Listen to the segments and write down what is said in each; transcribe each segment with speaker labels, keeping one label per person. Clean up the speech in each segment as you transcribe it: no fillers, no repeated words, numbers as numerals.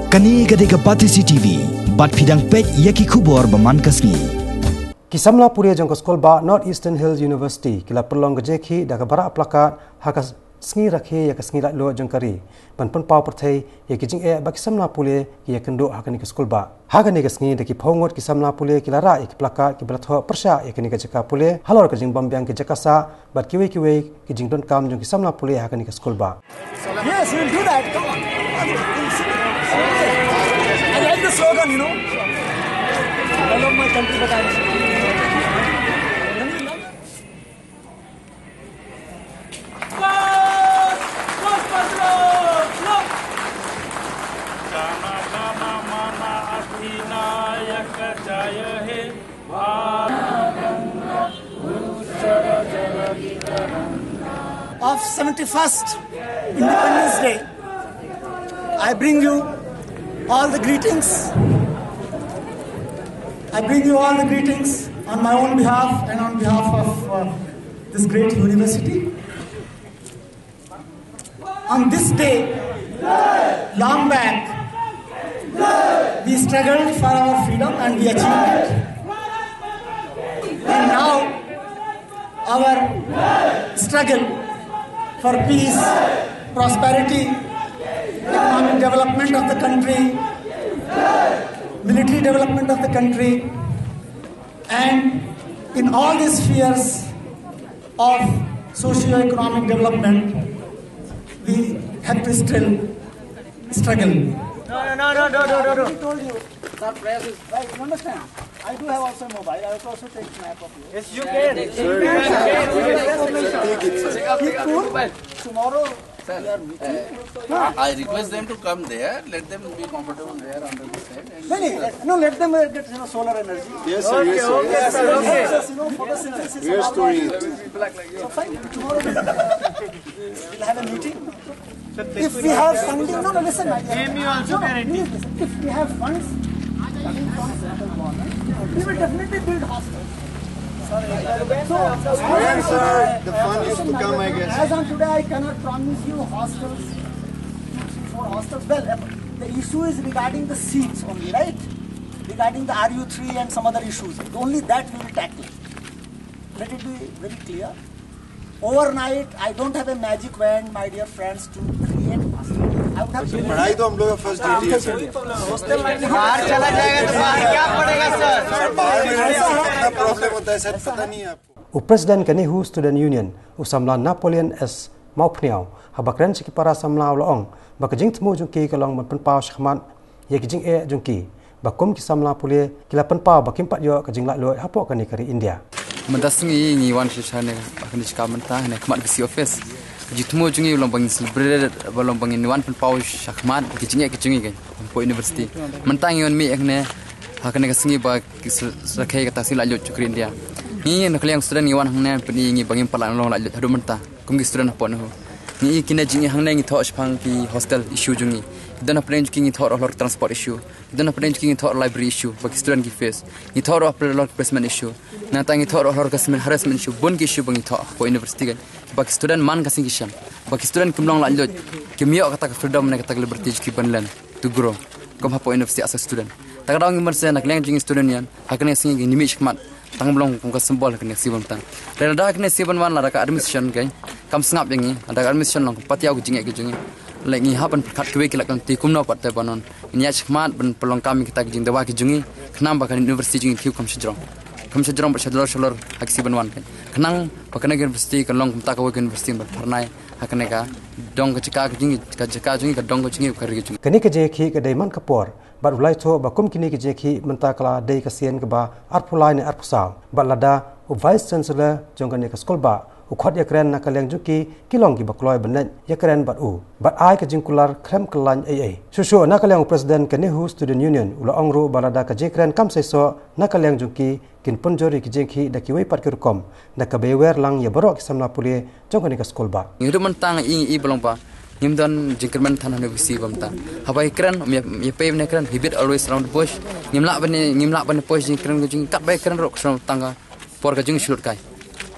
Speaker 1: Kani gadega Patisi TV, bat pidang pej yaki kubor baman kasni.
Speaker 2: Kisamla Puria jong skol ba North Eastern Hills University kila perlong gejeki da bara plakat hakas sngi rakhe ya kasngi la lo jong kari pan pau perthai ya kijing ba kisamla Puria ya kendo hakani skol ba hakani kasngi da ki phongot kisamla Puria kila ra ik plakat ki blatho persha ya kani gejeka Puria halor kijing bambyang ki jakasa bat kiwe kijing don kam jong kisamla Puria hakani skol ba.
Speaker 3: Yes, we'll do that. Come on. I like the slogan, you know. I love my country, but of 71st Independence Day, I bring you all the greetings. I bring you all the greetings on my own behalf and on behalf of this great university. On this day, long back, we struggled for our freedom and we achieved it. And now, our struggle for peace, prosperity, economic development of the country, military development of the country, and in all these spheres of socio-economic development, we have to still struggle. No. I told you, that prayers is right. You understand? I do have also a mobile. I also take snap of you. Yes, you can. Keep cool. Tomorrow we are meeting.
Speaker 4: I request them to come there. Let them be comfortable there under the shade.
Speaker 3: No, let them get solar energy.
Speaker 4: Yes, sir. Yes, sir.
Speaker 3: Okay. Photosynthesis.
Speaker 4: Yes, story.
Speaker 3: So fine. Tomorrow we'll have a meeting. If we have funding, no, listen. If we have funds coming from central government, we will definitely build hostels.
Speaker 4: Sir, the fund is to come, I guess.
Speaker 3: As on today, I cannot promise you hostels, 4 hostels. Well, the issue is regarding the seats only, right? Regarding the RU3 and some other issues. Only that we will tackle. Let it be very clear. Overnight, I don't have a magic wand, my dear friends, to create hostels. I would have to.
Speaker 4: पढ़ाई तो हम लोग का first duty है सर.
Speaker 5: बाहर चला जाएगा तो बाहर क्या पड़ेगा सर?
Speaker 4: बाहर में प्रॉब्लम होता है सर, पता नहीं है आपको.
Speaker 2: Presiden Kanihu Student Union usamla Napoleon S. Maupniau habakren siki para samla ulong bakajing temu jungki kalong menpau shkhmat ye kijing jungki bakum ki samla pule kila penpau bakim pat yo kajing la lo hapo kani kari India.
Speaker 5: Mendasangi ni wan shishane akan dikamen tah ne kmat ke office. Jitmu jungi ulang bangin celebrate ulang bangin wan penpau shkhmat kijing kan po university. Mentang yon mi ekne akan kasengi ba sakai kata sila lut ke India. Ni nak liang student ni wan hangna peni ngi bangin palan long la lut hadu menta. Kum ki student apa no. Ni kina jingi hangna ngi thosh phang ki hostel issue jungi. Dana plan jingi thor of transport issue. Dana plan jingi thor library issue bagi student ki face. Ni thor of placement issue. Na tangi thor of harassment issue bun ki issue bangi thor po university kan. Bagi student man kasing kisam. Bagi student kumlong la lut. Kimio kata freedom na kata liberty ki banlan to grow. Kum ha po university as a student. Takadang ngi merse nak liang jingi student yan. Hakane singi nimi shkmat. Tang belong kum ka symbol kene sibon tang. Dan ada kene sibon wan la ka admission kan. Kam sengap yang ni ada admission long patiau ke jingi ke jingi. Lagi hapan perkat kwe kilak kan ti kumno pat te banon. Ini shkmat ben pelong kami kita ke jingi dawa ke jingi. Kenam bakan university jingi kiu kam shjrong. Kam shjrong ber shadlor hak sibon wan kan. Kenang bakan university kan long ta ka university ber pernai hakane ka dong ke cika ke jingi ka dong ke jingi ka ri jingi.
Speaker 2: Kani ke jeki ke daiman kapor bat ulai tho bakum kini ke jeki mentakala dei kasien ke ba arpulai ne arpusal bat lada vice chancellor jongkani ke skol ba ukhot yakren nakaliang juki kilong ki bakloi benet yakren bat ai ke jingkular krem kelan ai susu nakaliang president Kanihu Student Union ula ongru balada ke jekren kam seso nakaliang juki kin punjori ki jeki da ki wei pat kirkom da ka bewer lang ya borok samla pule jongkani ke skol ba
Speaker 5: ngidu mentang i belong pa Nimdan jingkerman tanah negeri bamta. Habai keren, ya pay bene keren. He beat always around the bush. Ngimlak bene bush jingkeren jing kat bay keren rok seram tangga. Por ka jing shoot kai.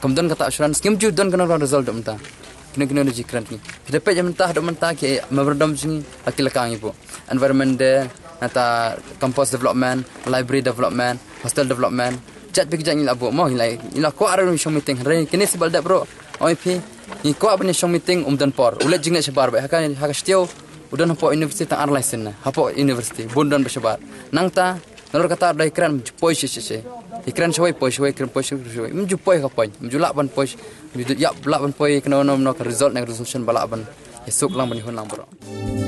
Speaker 5: Kemudian kata assurance skim ju don kena result bamta. Kena jingkeren ni. Kita pay bamta do bamta ke maberdom jing akil kang ibu. environment de nata campus development, library development, hostel development. Chat pergi jangan labu mau hilai. Ila ko ara shong meeting hari kini sebal dak bro. OIP ni ko abni shong meeting dan por. Ulat jingna sebar ba hakan hakastio udan hapo university tang arlai sen hapo university bundan bersebar. Nangta nalor kata dai kran poi se. Ikran shoi poi shoi kran poi shoi. Mju poi ka poi. Mju lak ban poi. Mju ya lak ban poi kena no result na resolution balak ban. Esok lang ban hun lang bro.